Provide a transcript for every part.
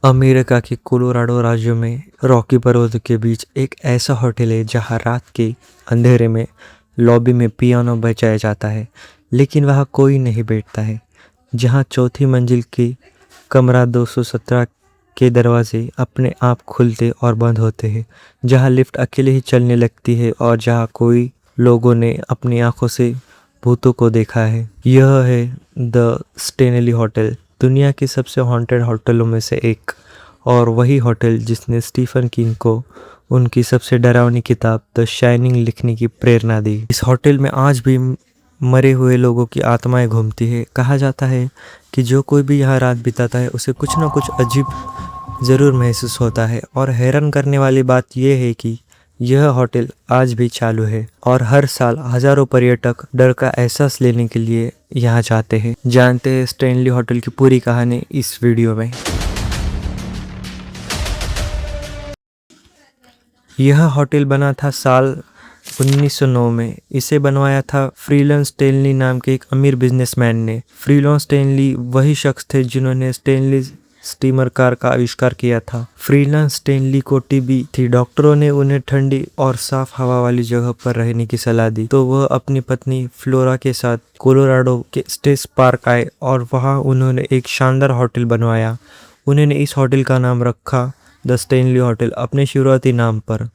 America के Colorado राज्य में रॉकी पर्वतों के बीच एक ऐसा होटल है जहां रात के अंधेरे में लॉबी में पियानो बजाया जाता है, लेकिन वहां कोई नहीं बैठता है। जहां चौथी मंजिल की कमरा 217 के दरवाजे अपने आप खुलते और बंद होते हैं, जहां लिफ्ट अकेले ही चलने लगती है और जहां कोई लोगों ने अपनी आंखों से भूतों को देखा है। यह है द स्टेनली होटल, दुनिया के सबसे हॉन्टेड होटलों में से एक, और वही होटल जिसने स्टीफन किंग को उनकी सबसे डरावनी किताब द शाइनिंग लिखने की प्रेरणा दी। इस होटल में आज भी मरे हुए लोगों की आत्माएं घूमती है। कहा जाता है कि जो कोई भी यहाँ रात बिताता है उसे कुछ न कुछ अजीब ज़रूर महसूस होता है, और हैरान करने वाली बात यह है कि यह होटल आज भी चालू है और हर साल हजारों पर्यटक डर का एहसास लेने के लिए यहाँ जाते हैं। जानते हैं स्टेनली होटल की पूरी कहानी इस वीडियो में। यह होटल बना था साल 1909 में। इसे बनवाया था फ्रीलन स्टेनली नाम के एक अमीर बिजनेसमैन ने। फ्रीलन स्टेनली वही शख्स थे जिन्होंने स्टेनली स्टीमर कार का आविष्कार किया था। फ्रीलन स्टेनली को टीबी थी। डॉक्टरों ने उन्हें ठंडी और साफ हवा वाली जगह पर रहने की सलाह दी, तो वह अपनी पत्नी फ्लोरा के साथ कोलोराडो के स्टेट पार्क आए और वहां उन्होंने एक शानदार होटल बनवाया। उन्होंने इस होटल का नाम रखा द स्टेनली होटल, अपने शुरुआती नाम पर।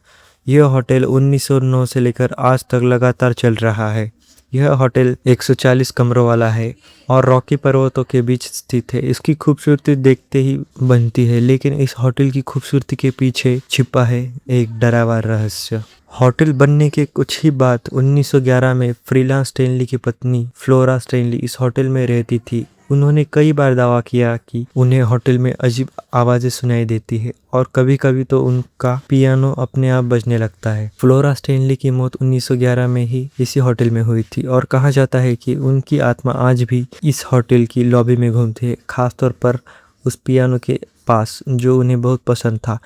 यह होटल 1909 से लेकर आज तक लगातार चल रहा है। यह होटल 140 कमरों वाला है और रॉकी पर्वतों के बीच स्थित है। इसकी खूबसूरती देखते ही बनती है, लेकिन इस होटल की खूबसूरती के पीछे छिपा है एक डरावना रहस्य। होटल बनने के कुछ ही बाद 1911 में फ्रीलन स्टेनली की पत्नी फ्लोरा स्टेनली इस होटल में रहती थी। उन्होंने कई बार दावा किया कि उन्हें होटल में अजीब आवाजें सुनाई देती है और कभी कभी तो उनका पियानो अपने आप बजने लगता है। फ्लोरा स्टेनली की मौत 1911 में ही इसी होटल में हुई थी और कहा जाता है कि उनकी आत्मा आज भी इस होटल की लॉबी में घूमती है, खासतौर पर उस पियानो के पास जो उन्हें बहुत पसंद था।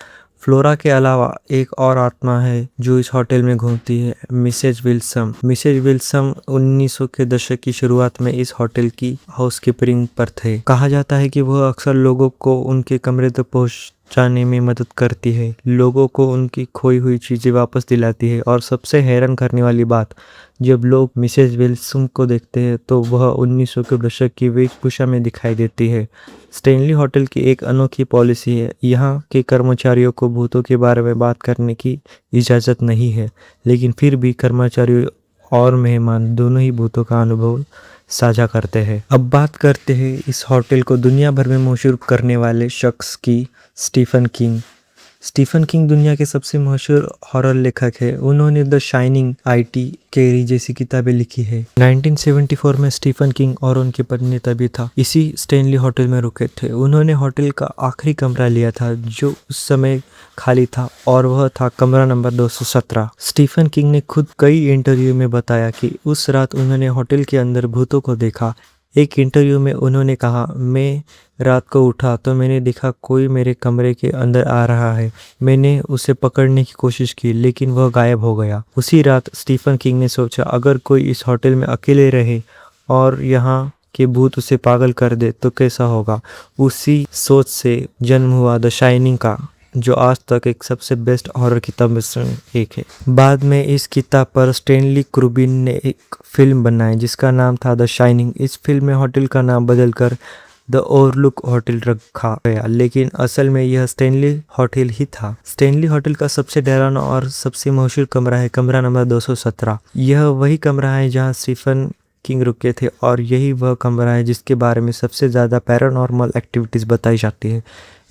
फ्लोरा के अलावा एक और आत्मा है जो इस होटल में घूमती है, मिसेज विल्सम। मिसेज विल्सम 1900 के दशक की शुरुआत में इस होटल की हाउसकीपिंग पर थे। कहा जाता है कि वह अक्सर लोगों को उनके कमरे तक पहुंचाने में मदद करती है, लोगों को उनकी खोई हुई चीजें वापस दिलाती है, और सबसे हैरान करने वाली बात, जब लोग मिसेज विल्सम को देखते हैं तो वह 1900 के दशक की वेशभूषा में दिखाई देती है। स्टेनली होटल की एक अनोखी पॉलिसी है, यहाँ के कर्मचारियों को भूतों के बारे में बात करने की इजाज़त नहीं है, लेकिन फिर भी कर्मचारी और मेहमान दोनों ही भूतों का अनुभव साझा करते हैं। अब बात करते हैं इस होटल को दुनिया भर में मशहूर करने वाले शख्स की, स्टीफन किंग। स्टीफन किंग दुनिया के सबसे मशहूर हॉरर लेखक है। उन्होंने द शाइनिंग, IT कैरी जैसी किताबें लिखी है। 1974 में स्टीफन किंग और उनकी पत्नी तबीथा इसी स्टेनली होटल में रुके थे। उन्होंने होटल का आखिरी कमरा लिया था जो उस समय खाली था, और वह था कमरा नंबर 217। स्टीफन किंग ने खुद कई इंटरव्यू में बताया कि उस रात उन्होंने होटल के अंदर भूतों को देखा। एक इंटरव्यू में उन्होंने कहा, मैं रात को उठा तो मैंने देखा कोई मेरे कमरे के अंदर आ रहा है। मैंने उसे पकड़ने की कोशिश की, लेकिन वह गायब हो गया। उसी रात स्टीफन किंग ने सोचा, अगर कोई इस होटल में अकेले रहे और यहाँ के भूत उसे पागल कर दे तो कैसा होगा। उसी सोच से जन्म हुआ द शाइनिंग का, जो आज तक एक सबसे बेस्ट हॉरर किताब में से एक है। बाद में इस किताब पर स्टेनली कुब्रिक ने एक फिल्म बनाई जिसका नाम था द शाइनिंग। इस फिल्म में होटल का नाम बदलकर द ओवरलुक होटल रखा गया, लेकिन असल में यह स्टेनली होटल ही था। स्टेनली होटल का सबसे डरावना और सबसे मशहूर कमरा है कमरा नंबर 217। यह वही कमरा है जहां स्टीफन किंग रुके थे, और यही वह कमरा है जिसके बारे में सबसे ज़्यादा पैरानॉर्मल एक्टिविटीज़ बताई जाती है।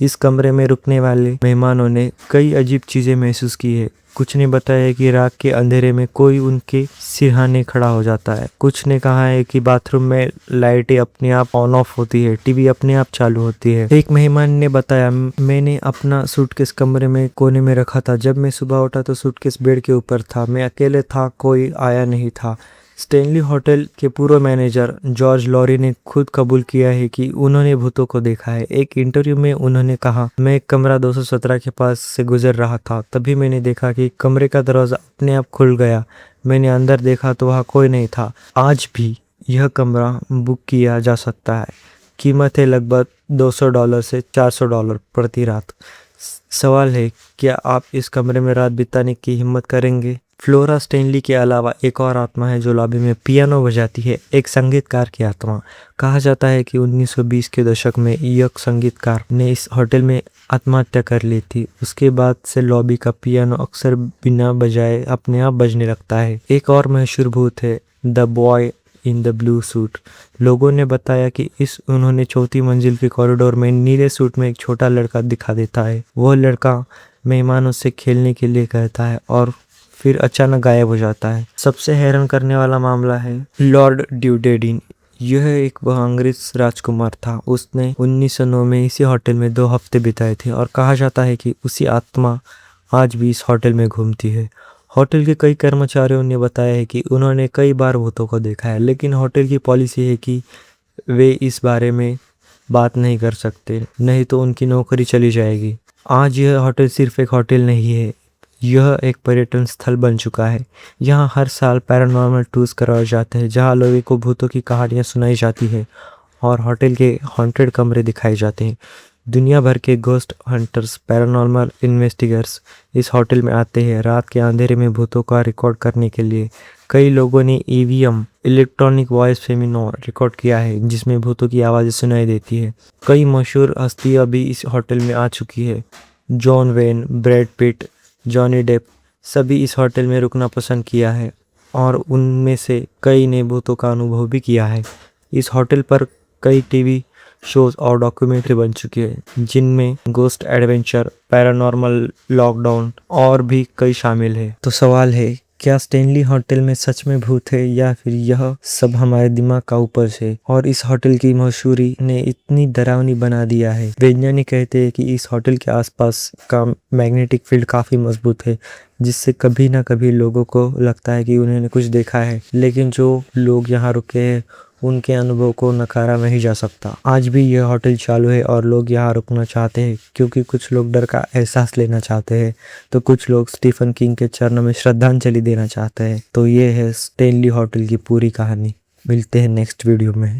इस कमरे में रुकने वाले मेहमानों ने कई अजीब चीज़ें महसूस की है। कुछ ने बताया कि रात के अंधेरे में कोई उनके सिरहाने खड़ा हो जाता है। कुछ ने कहा है कि बाथरूम में लाइटें अपने आप ऑन ऑफ होती है, टीवी अपने आप चालू होती है। एक मेहमान ने बताया, मैंने अपना सूटकेस कमरे में कोने में रखा था। जब मैं सुबह उठा तो सूटकेस बेड के ऊपर था। मैं अकेले था, कोई आया नहीं था। स्टेनली होटल के पूर्व मैनेजर जॉर्ज लॉरी ने खुद कबूल किया है कि उन्होंने भूतों को देखा है। एक इंटरव्यू में उन्होंने कहा, मैं कमरा 217 के पास से गुजर रहा था, तभी मैंने देखा कि कमरे का दरवाजा अपने आप खुल गया। मैंने अंदर देखा तो वहाँ कोई नहीं था। आज भी यह कमरा बुक किया जा सकता है। कीमत है लगभग $200 से $400 प्रति रात। सवाल है, क्या आप इस कमरे में रात बिताने की हिम्मत करेंगे? फ्लोरा स्टेनली के अलावा एक और आत्मा है जो लॉबी में पियानो बजाती है, एक संगीतकार की आत्मा। कहा जाता है कि 1920 के दशक में एक संगीतकार ने इस होटल में आत्महत्या कर ली थी। उसके बाद से लॉबी का पियानो अक्सर बिना बजाए अपने आप बजने लगता है। एक और मशहूर भूत है, the boy in the blue suit. लोगों ने बताया कि उन्होंने चौथी मंजिल के कॉरिडोर में नीले सूट में एक छोटा लड़का दिखा देता है। वह लड़का मेहमानों से खेलने के लिए कहता है और फिर अचानक गायब हो जाता है। सबसे हैरान करने वाला मामला है लॉर्ड ड्यूडेडिन। यह एक वह अंग्रेज राजकुमार था। उसने 1909 में इसी होटल में 2 हफ्ते बिताए थे और कहा जाता है कि उसी आत्मा आज भी इस होटल में घूमती है। होटल के कई कर्मचारियों ने बताया है कि उन्होंने कई बार भूतों को देखा है, लेकिन होटल की पॉलिसी है कि वे इस बारे में बात नहीं कर सकते, नहीं तो उनकी नौकरी चली जाएगी। आज यह होटल सिर्फ एक होटल नहीं है, यह एक पर्यटन स्थल बन चुका है। यहाँ हर साल पैरानॉर्मल टूर्स कराए जाते हैं, जहाँ लोगों को भूतों की कहानियाँ सुनाई जाती है और होटल के हॉन्टेड कमरे दिखाए जाते हैं। दुनिया भर के घोस्ट हंटर्स, पैरानॉर्मल इन्वेस्टिगेटर्स इस होटल में आते हैं रात के अंधेरे में भूतों का रिकॉर्ड करने के लिए। कई लोगों ने EVM, इलेक्ट्रॉनिक वॉइस फेमिनो रिकॉर्ड किया है, जिसमें भूतों की आवाज़ें सुनाई देती है। कई मशहूर हस्तियाँ भी इस होटल में आ चुकी है। John Wayne, Brad Pitt, Johnny Depp सभी इस होटल में रुकना पसंद किया है और उनमें से कई ने भूतों का अनुभव भी किया है। इस होटल पर कई टीवी शोज और डॉक्यूमेंट्री बन चुकी है, जिनमें घोस्ट एडवेंचर, पैरानॉर्मल लॉकडाउन और भी कई शामिल है। तो सवाल है, क्या स्टेनली होटल में सच में भूत है या फिर यह सब हमारे दिमाग का उपज है? और इस होटल की मशहूरी ने इतनी डरावनी बना दिया है। वैज्ञानिक कहते हैं कि इस होटल के आसपास का मैग्नेटिक फील्ड काफी मजबूत है, जिससे कभी ना कभी लोगों को लगता है कि उन्होंने कुछ देखा है, लेकिन जो लोग यहाँ रुके हैं उनके अनुभव को नकारा नहीं जा सकता। आज भी यह होटल चालू है और लोग यहाँ रुकना चाहते हैं, क्योंकि कुछ लोग डर का एहसास लेना चाहते हैं, तो कुछ लोग स्टीफन किंग के चरणों में श्रद्धांजलि देना चाहते हैं। तो ये है स्टेनली होटल की पूरी कहानी। मिलते हैं नेक्स्ट वीडियो में।